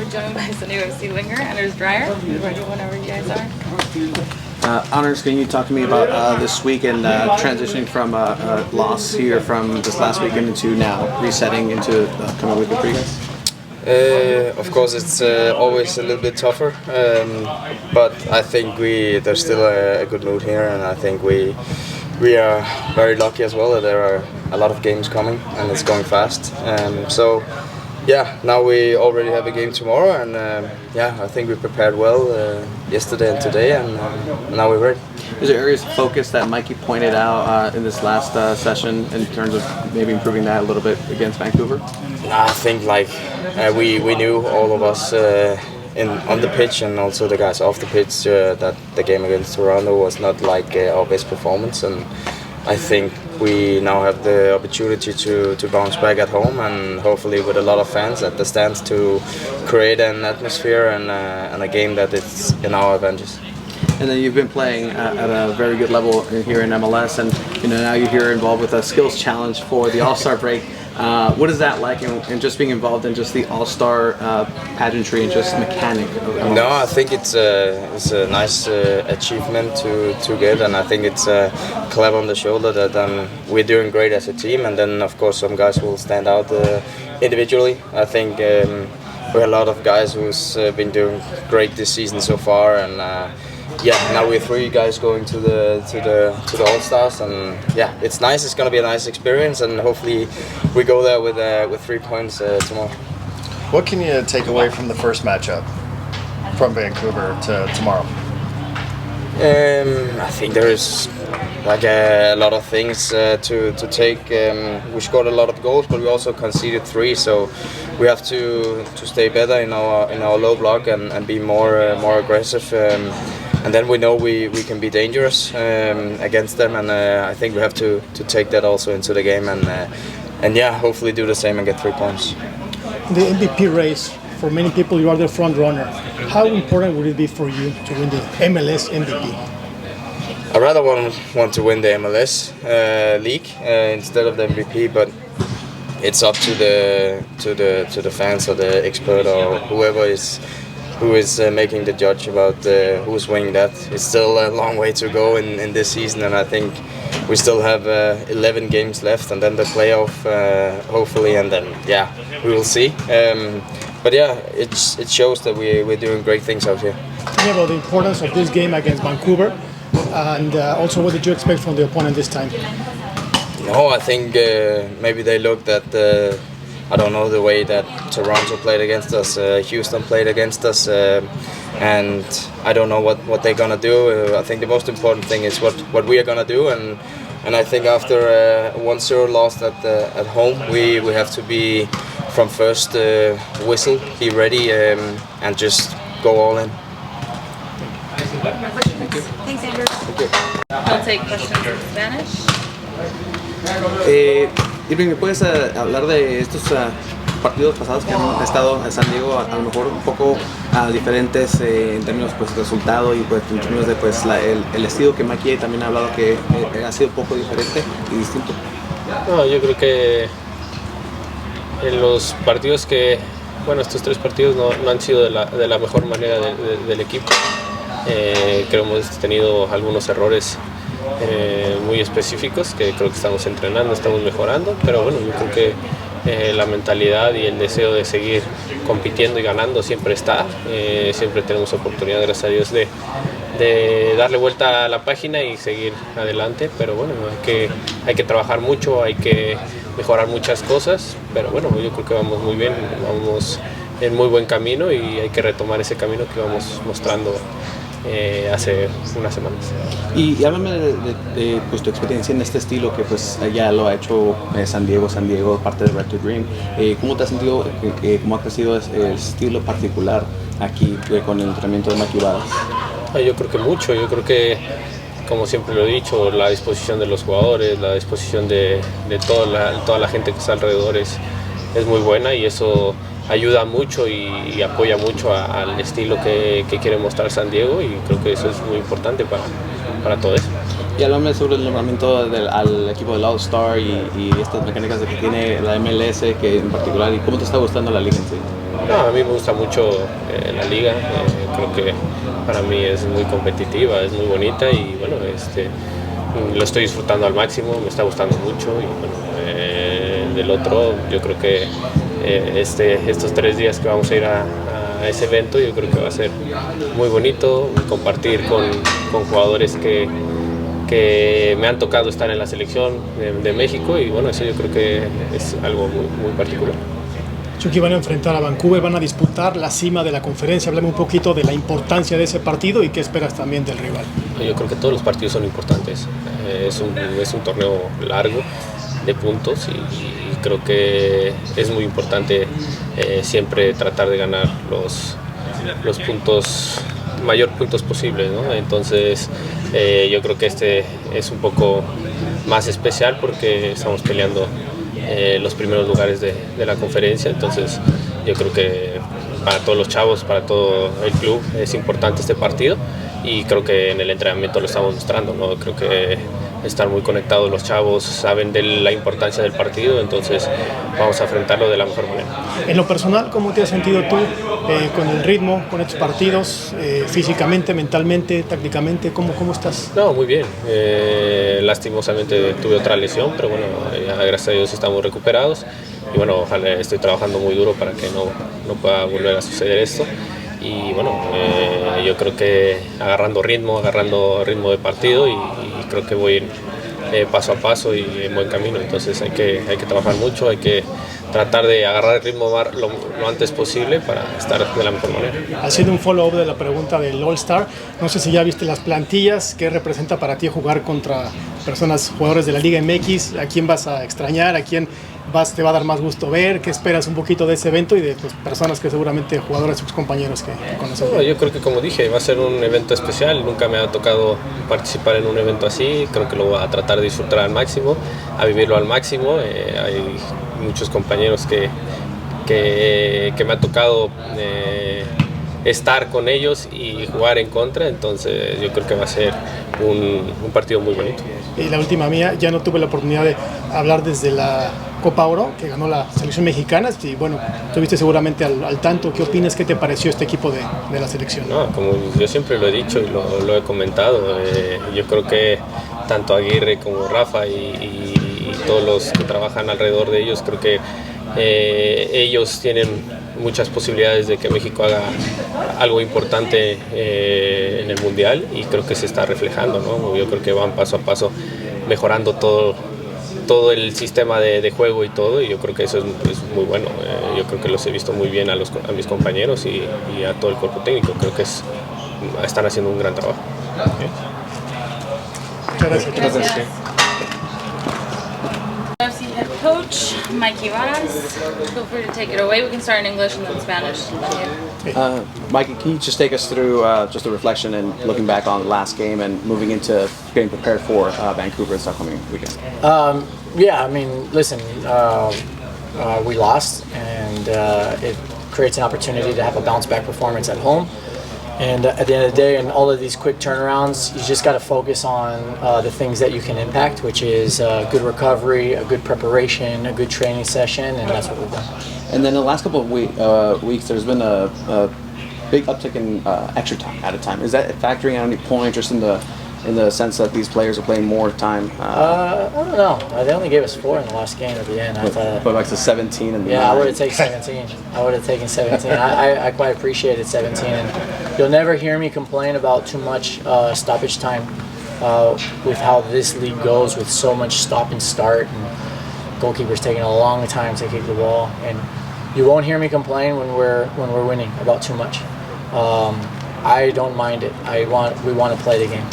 We're joined by SanDiego.FC winger Anders Dreyer. Ready whenever you guys are. Anders, can you talk to me about this week and transitioning from a loss here from this last weekend into now resetting into the upcoming week for you guys? Of course, it's always a little bit tougher, but I think there's still a good mood here, and I think we are very lucky as well that there are a lot of games coming and it's going fast. So yeah, now we already have a game tomorrow, and I think we prepared well yesterday and today, and now we're ready. Is there areas of focus that Mikey pointed out in this last session in terms of maybe improving that a little bit against Vancouver? I think we knew, all of us on the pitch and also the guys off the pitch, that the game against Toronto was not like our best performance, and I think we now have the opportunity to bounce back at home, and hopefully with a lot of fans at the stands to create an atmosphere and a game that is in our advantage. And then you've been playing at a very good level here in MLS, and now you're here involved with a skills challenge for the All-Star break. What is that like, and just being involved in just the All-Star pageantry and just mechanic? No, I think it's a nice achievement to get, and I think it's a clap on the shoulder that we're doing great as a team, and then of course some guys will stand out individually. I think we have a lot of guys who's been doing great this season so far, and now we're 3 guys going to the All-Stars, and it's nice. It's going to be a nice experience, and hopefully we go there with 3 points tomorrow. What can you take away from the first matchup from Vancouver to tomorrow? I think there is a lot of things to take. We scored a lot of goals, but we also conceded 3, so we have to stay better in our low block and be more aggressive. And then we know we can be dangerous against them, and I think we have to take that also into the game, and hopefully do the same and get 3 points. The MVP race, for many people you are the front runner. How important would it be for you to win the MLS MVP? I rather want to win the MLS league instead of the MVP, but it's up to the fans or the expert or whoever who is making the judge about who's winning that. It's still a long way to go in this season, and I think we still have 11 games left, and then the playoff hopefully, and then we will see. But it shows that we're doing great things out here. About the importance of this game against Vancouver, and also what did you expect from the opponent this time? No, I think maybe they looked at I don't know the way that Toronto played against us, Houston played against us, and I don't know what they're gonna do. I think the most important thing is what we are gonna do, and I think after a 1-0 loss at home, we have to be from first whistle, be ready, and just go all in. Thank you. Thanks, Andrew. Thank you. I'll take questions in Spanish. Hirving, ¿me puedes hablar de estos partidos pasados que han estado en San Diego, a lo mejor un poco diferentes en términos pues resultado y pues en términos de pues el estilo que Mikey también ha hablado que ha sido un poco diferente y distinto? No, yo creo que en los partidos estos 3 partidos no han sido de la mejor manera del equipo. Creo que hemos tenido algunos errores muy específicos que creo que estamos entrenando, estamos mejorando, pero bueno, yo creo que la mentalidad y el deseo de seguir compitiendo y ganando siempre está. Siempre tenemos oportunidad, gracias a Dios, de darle vuelta a la página y seguir adelante, pero bueno, hay que trabajar mucho, hay que mejorar muchas cosas, pero bueno, yo creo que vamos muy bien, vamos en muy buen camino y hay que retomar ese camino que vamos mostrando hace unas semanas. Y háblame de pues, tu experiencia en este estilo que pues ya lo ha hecho San Diego, parte de Red to Dream. ¿Cómo te has sentido, cómo ha crecido el estilo particular aquí con el entrenamiento de Mikey Varas? Yo creo que mucho, yo creo que como siempre lo he dicho, la disposición de los jugadores, la disposición de toda la gente que está alrededor es muy buena y eso ayuda mucho y apoya mucho al estilo que quiere mostrar San Diego y creo que eso es muy importante para todo eso. Y háblame sobre el nombramiento al equipo del All-Star y estas mecánicas que tiene la MLS que en particular, y cómo te está gustando la liga en sí. No, a mí me gusta mucho la liga, creo que para mí es muy competitiva, es muy bonita y bueno, lo estoy disfrutando al máximo, me está gustando mucho y bueno, del otro yo creo que estos 3 días que vamos a ir a ese evento yo creo que va a ser muy bonito, compartir con jugadores que me han tocado estar en la selección de México y bueno, eso yo creo que es algo muy particular. Chuky, van a enfrentar a Vancouver, van a disputar la cima de la conferencia. Háblame un poquito de la importancia de ese partido y qué esperas también del rival. Yo creo que todos los partidos son importantes. Es un torneo largo de puntos y creo que es muy importante siempre tratar de ganar los puntos, mayor puntos posibles, ¿no? Entonces yo creo que este es un poco más especial porque estamos peleando los primeros lugares de la conferencia, entonces yo creo que para todos los chavos, para todo el club es importante este partido y creo que en el entrenamiento lo estamos mostrando, ¿no? Creo que están muy conectados los chavos, saben de la importancia del partido, entonces vamos a enfrentarlo de la mejor manera. En lo personal, ¿cómo te has sentido tú con el ritmo, con estos partidos, físicamente, mentalmente, tácticamente? ¿Cómo estás? No, muy bien. Lastimosamente tuve otra lesión, pero bueno, ya, gracias a Dios estamos recuperados y bueno, ojalá estoy trabajando muy duro para que no pueda volver a suceder esto. Y bueno, yo creo que agarrando ritmo de partido y creo que voy paso a paso y en buen camino, entonces hay que trabajar mucho, hay que tratar de agarrar el ritmo lo antes posible para estar de la mejor manera. Haciendo un follow-up de la pregunta del All-Star, no sé si ya viste las plantillas, ¿qué representa para ti jugar contra jugadores de la Liga MX? ¿A quién vas a extrañar? ¿A quién te va a dar más gusto ver? ¿Qué esperas un poquito de ese evento y de personas que seguramente, jugadores, sus compañeros que conoces? No, yo creo que como dije, va a ser un evento especial, nunca me ha tocado participar en un evento así, creo que lo voy a tratar de disfrutar al máximo, a vivirlo al máximo, hay muchos compañeros que me ha tocado estar con ellos y jugar en contra, entonces yo creo que va a ser un partido muy bonito. Y la última mía, ya no tuve la oportunidad de hablar desde la Copa Oro, que ganó la selección mexicana, y bueno, estuviste seguramente al tanto. ¿Qué opinas? ¿Qué te pareció este equipo de la selección? No, como yo siempre lo he dicho y lo he comentado, yo creo que tanto Aguirre como Rafa y todos los que trabajan alrededor de ellos, creo que ellos tienen muchas posibilidades de que México haga algo importante en el Mundial y creo que se está reflejando, ¿no? Yo creo que van paso a paso mejorando todo el sistema de juego y todo, y yo creo que eso es muy bueno. Yo creo que los he visto muy bien a mis compañeros y a todo el cuerpo técnico. Creo que están haciendo un gran trabajo. Okay. Muchas gracias. Gracias. FC head coach Mikey Varas. Feel free to take it away. We can start in English and then Spanish. Mikey, can you just take us through just a reflection and looking back on the last game and moving into getting prepared for Vancouver this upcoming weekend? Yeah, I mean, listen, we lost, and it creates an opportunity to have a bounce back performance at home. And at the end of the day, in all of these quick turnarounds, you just got to focus on the things that you can impact, which is good recovery, a good preparation, a good training session, and that's what we've done. And then the last couple of weeks, there's been a big uptick in extra time, added time. Is that factoring at any point, just in the sense that these players are playing more time? I don't know. They only gave us 4 in the last game at the end. I thought. But like the 17 and the 9. I would have taken 17. I would have taken 17. I quite appreciated 17. And you'll never hear me complain about too much stoppage time with how this league goes, with so much stop and start and goalkeepers taking a long time to kick the ball. And you won't hear me complain when we're winning about too much. I don't mind it. We want to play the game.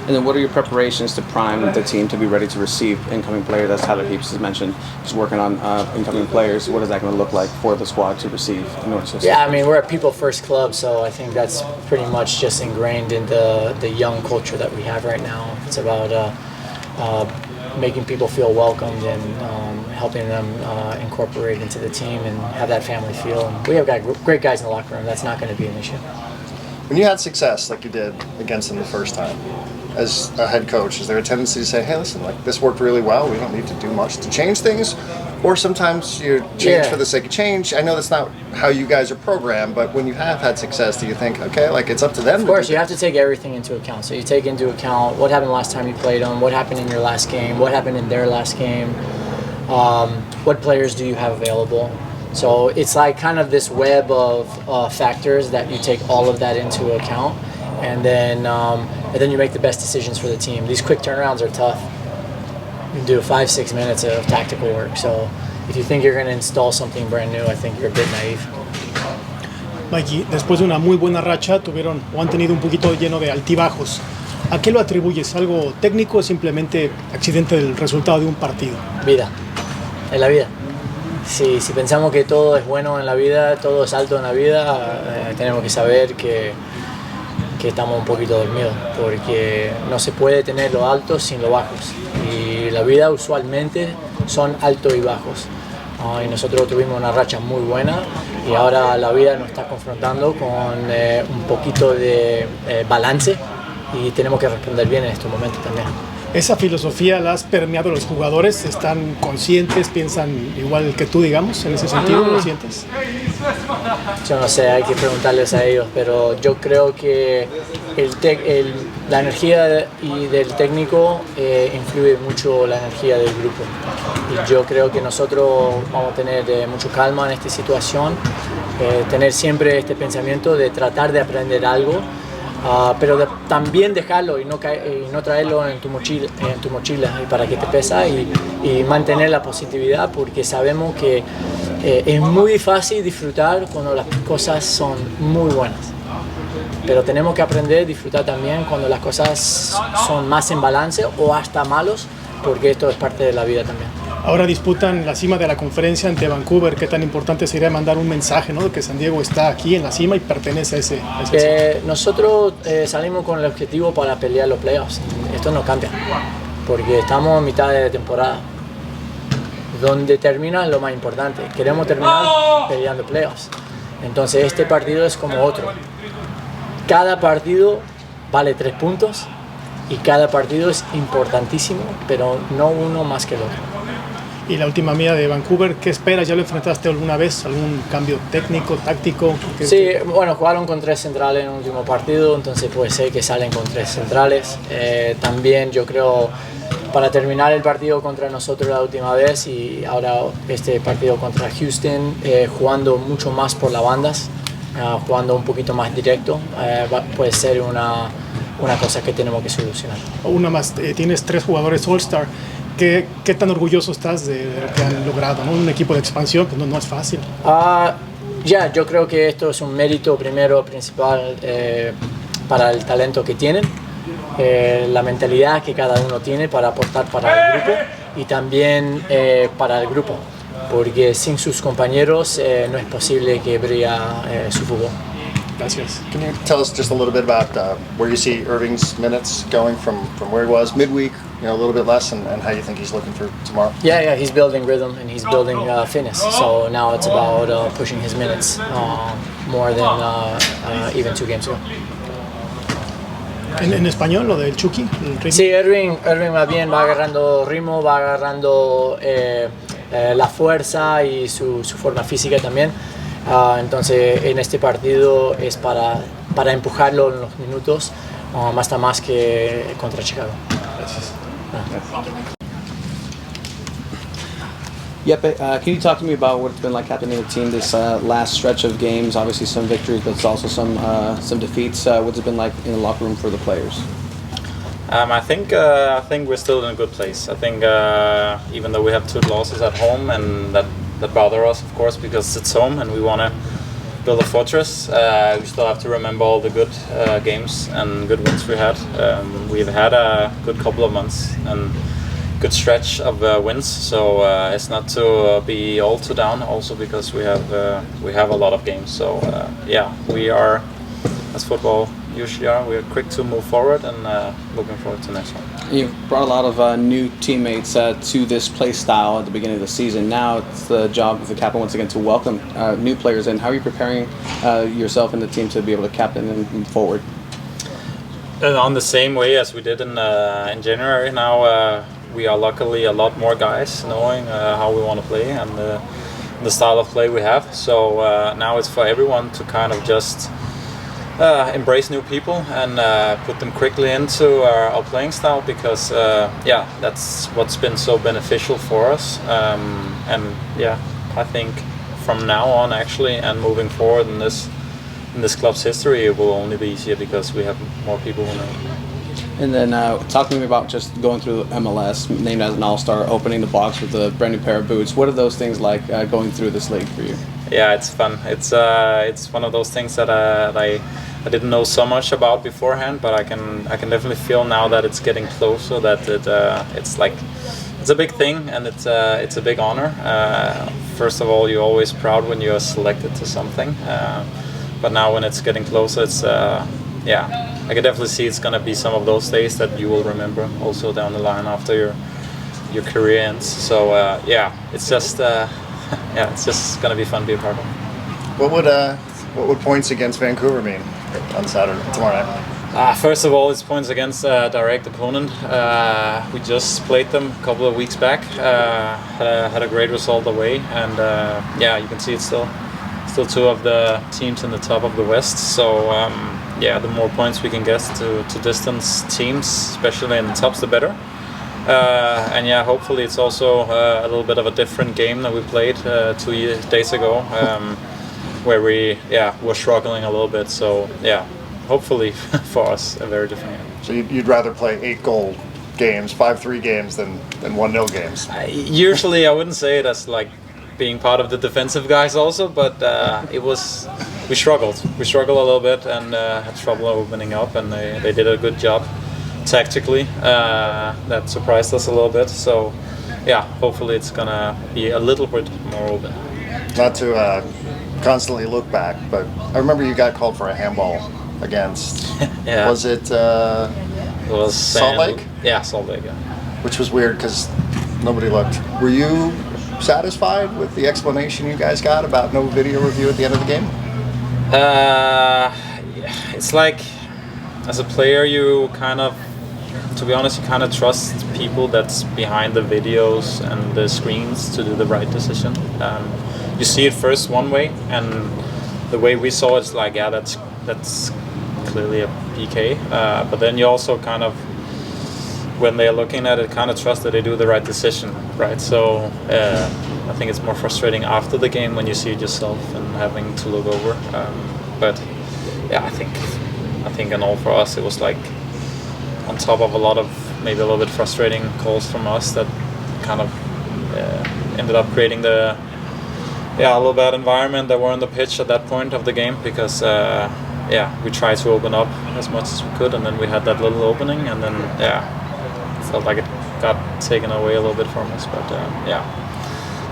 And then what are your preparations to prime the team to be ready to receive incoming players? As Tyler Heaps has mentioned, just working on incoming players. What is that going to look like for the squad to receive in order to? Yeah, I mean, we're a people first club, so I think that's pretty much just ingrained in the young culture that we have right now. It's about making people feel welcomed and helping them incorporate into the team and have that family feel. And we have got great guys in the locker room. That's not going to be an issue. When you had success like you did against them the first time, as a head coach? Is there a tendency to say, hey, listen, like this worked really well, we don't need to do much to change things? Or sometimes you change for the sake of change? I know that's not how you guys are programmed, but when you have had success, do you think, okay, like it's up to them? Of course, you have to take everything into account. So you take into account what happened last time you played them, what happened in your last game, what happened in their last game, what players do you have available. So it's like kind of this web of factors that you take all of that into account, and then you make the best decisions for the team. These quick turnarounds are tough. You do 5-6 minutes of tactical work. So if you think you're going to install something brand new, I think you're a bit naive. Mikey, después de una muy buena racha, tuvieron o han tenido un poquito lleno de altibajos. ¿A qué lo atribuyes? ¿Algo técnico o simplemente accidente del resultado de un partido? Vida, en la vida. Si pensamos que todo es bueno en la vida, todo es alto en la vida, tenemos que saber que estamos un poquito dormidos, porque no se puede tener lo alto sin lo bajos. Y la vida usualmente son altos y bajos. Y nosotros tuvimos una racha muy buena y ahora la vida nos está confrontando con un poquito de balance y tenemos que responder bien en estos momentos también. ¿Esa filosofía la has permeado a los jugadores? ¿Están conscientes, piensan igual que tú, digamos, en ese sentido? ¿Lo sientes? Yo no sé, hay que preguntarles a ellos, pero yo creo que la energía del técnico influye mucho la energía del grupo. Y yo creo que nosotros vamos a tener mucho calma en esta situación, tener siempre este pensamiento de tratar de aprender algo. Pero también dejarlo y no traerlo en tu mochila y para que te pesa y mantener la positividad, porque sabemos que es muy fácil disfrutar cuando las cosas son muy buenas, pero tenemos que aprender a disfrutar también cuando las cosas son más en balance o hasta malos, porque esto es parte de la vida también. Ahora disputan la cima de la conferencia ante Vancouver. ¿Qué tan importante sería mandar un mensaje, ¿no?, de que San Diego está aquí en la cima y pertenece a ese nosotros salimos con el objetivo para pelear los playoffs. Esto no cambia, porque estamos en mitad de temporada. Donde termina es lo más importante. Queremos terminar peleando playoffs. Entonces este partido es como otro. Cada partido vale 3 puntos y cada partido es importantísimo, pero no uno más que el otro. Y la última mía de Vancouver, ¿qué esperas? ¿Ya lo enfrentaste alguna vez? ¿Algún cambio técnico, táctico? Sí, bueno, jugaron con 3 centrales en el último partido, entonces puede ser que salen con 3 centrales. También yo creo, para terminar el partido contra nosotros la última vez y ahora este partido contra Houston, jugando mucho más por las bandas, jugando un poquito más directo, puede ser una cosa que tenemos que solucionar. Una más, tienes 3 jugadores All-Star. ¿Qué tan orgulloso estás de lo que han logrado, ¿no? Un equipo de expansión, pues no es fácil. Yo creo que esto es un mérito principal para el talento que tienen, la mentalidad que cada uno tiene para aportar para el grupo y también para el grupo, porque sin sus compañeros no es posible que brille su fútbol. Gracias. Can you tell us just a little bit about where you see Hirving's minutes going from where he was midweek, a little bit less, and how you think he's looking for tomorrow? Yeah, he's building rhythm and he's building fitness. So now it's about pushing his minutes more than even 2 games ago. ¿En español lo del Chuky? Sí, Hirving va bien, va agarrando ritmo, va agarrando la fuerza y su forma física también. Entonces en este partido es para empujarlo en los minutos, más que contra Chicago. Gracias. Jeppe, can you talk to me about what it's been like captaining the team this last stretch of games? Obviously some victories, but also some defeats. What's it been like in the locker room for the players? I think we're still in a good place. I think even though we have 2 losses at home, and that bother us, of course, because it's home and we want to build a fortress, we still have to remember all the good games and good wins we had. We've had a good couple of months and good stretch of wins, so it's not to be all too down, also because we have a lot of games. So we are, as football usually are, we are quick to move forward and looking forward to the next one. You've brought a lot of new teammates to this play style at the beginning of the season. Now it's the job of the captain once again to welcome new players in. How are you preparing yourself and the team to be able to captain and move forward? On the same way as we did in January. Now we are luckily a lot more guys knowing how we want to play and the style of play we have. So now it's for everyone to kind of just embrace new people and put them quickly into our playing style, because that's what's been so beneficial for us. And yeah, I think from now on actually and moving forward in this club's history, it will only be easier because we have more people who know. And then talk to me about just going through MLS, named as an All-Star, opening the box with a brand new pair of boots. What are those things like going through this league for you? Yeah, it's fun. It's one of those things that I didn't know so much about beforehand, but I can definitely feel now that it's getting closer. That it's a big thing and it's a big honor. First of all, you're always proud when you're selected to something, but now when it's getting closer, it's I can definitely see it's gonna be some of those days that you will remember also down the line after your career ends. So it's just it's just gonna be fun to be a part of. What would points against Vancouver mean on Saturday, tomorrow night? First of all, it's points against a direct opponent. We just played them a couple of weeks back. Had a great result away, and you can see it's still two of the teams in the top of the West. So the more points we can get to distance teams, especially in the tops, the better. Hopefully it's also a little bit of a different game than we played 2 days ago, where we were struggling a little bit. So hopefully for us a very different game. So you'd rather play 8-goal games, 5-3 games than 1-0 games? Usually I wouldn't say it as like being part of the defensive guys also, but we struggled a little bit and had trouble opening up, and they did a good job tactically. That surprised us a little bit. So hopefully it's gonna be a little bit more open. Not to constantly look back, but I remember you got called for a handball against was it was Salt Lake? Yeah, Salt Lake. Yeah. Which was weird because nobody looked. Were you satisfied with the explanation you guys got about no video review at the end of the game? It's like, as a player, you kind of, to be honest, you kind of trust people that's behind the videos and the screens to do the right decision. You see it first one way, and the way we saw it's like, that's clearly a PK. But then you also kind of, when they're looking at it, kind of trust that they do the right decision, right? So I think it's more frustrating after the game when you see it yourself and having to look over. But I think in all for us it was like on top of a lot of maybe a little bit frustrating calls from us that kind of ended up creating a little bad environment that were on the pitch at that point of the game, because we tried to open up as much as we could, and then we had that little opening, and then felt like it got taken away a little bit from us. But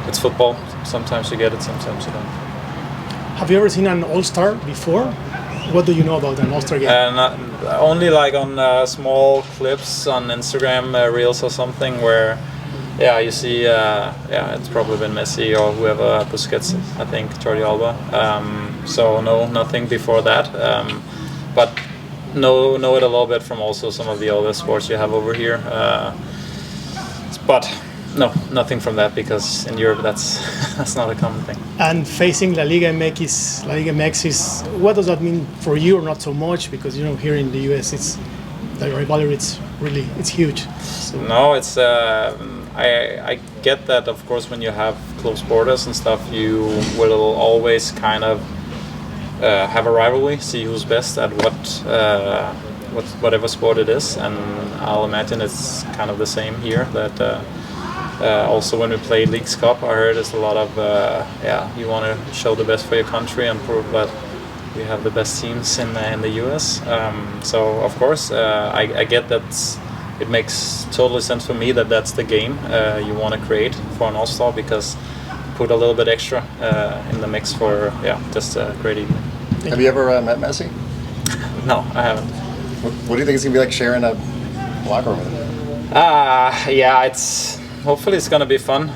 it's football. Sometimes you get it, sometimes you don't. Have you ever seen an All-Star before? What do you know about an All-Star game? Only like on small clips on Instagram reels or something where you see it's probably been Messi or whoever, Busquets, I think, Jordi Alba. So no, nothing before that. But know it a little bit from also some of the other sports you have over here. But no, nothing from that, because in Europe that's not a common thing. And facing La Liga MX, what does that mean for you, or not so much? Because here in the US, the rivalry it's huge. So. No, it's I get that, of course, when you have close borders and stuff, you will always kind of have a rivalry, see who's best at whatever sport it is, and I'll imagine it's kind of the same here. That also when we play Leagues Cup, I heard it's a lot of you want to show the best for your country and prove that we have the best teams in the US. So of course I get that. It makes totally sense for me that that's the game you want to create for an All-Star, because put a little bit extra in the mix for just a great evening. Have you ever met Messi? No, I haven't. What do you think it's gonna be like sharing a locker room with him? Hopefully it's gonna be fun.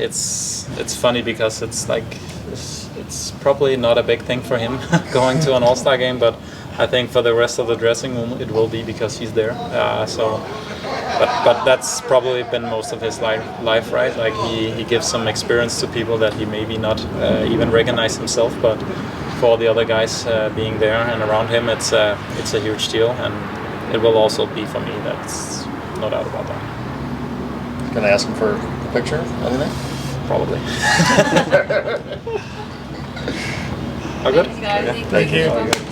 It's funny because it's like it's probably not a big thing for him going to an All-Star game, but I think for the rest of the dressing room, it will be because he's there. But that's probably been most of his life, right? Like he gives some experience to people that he maybe not even recognize himself, but for all the other guys being there and around him, it's a huge deal, and it will also be for me. That's no doubt about that. Can I ask him for a picture? Anything? Probably. All good? Thanks, guys. Thank you.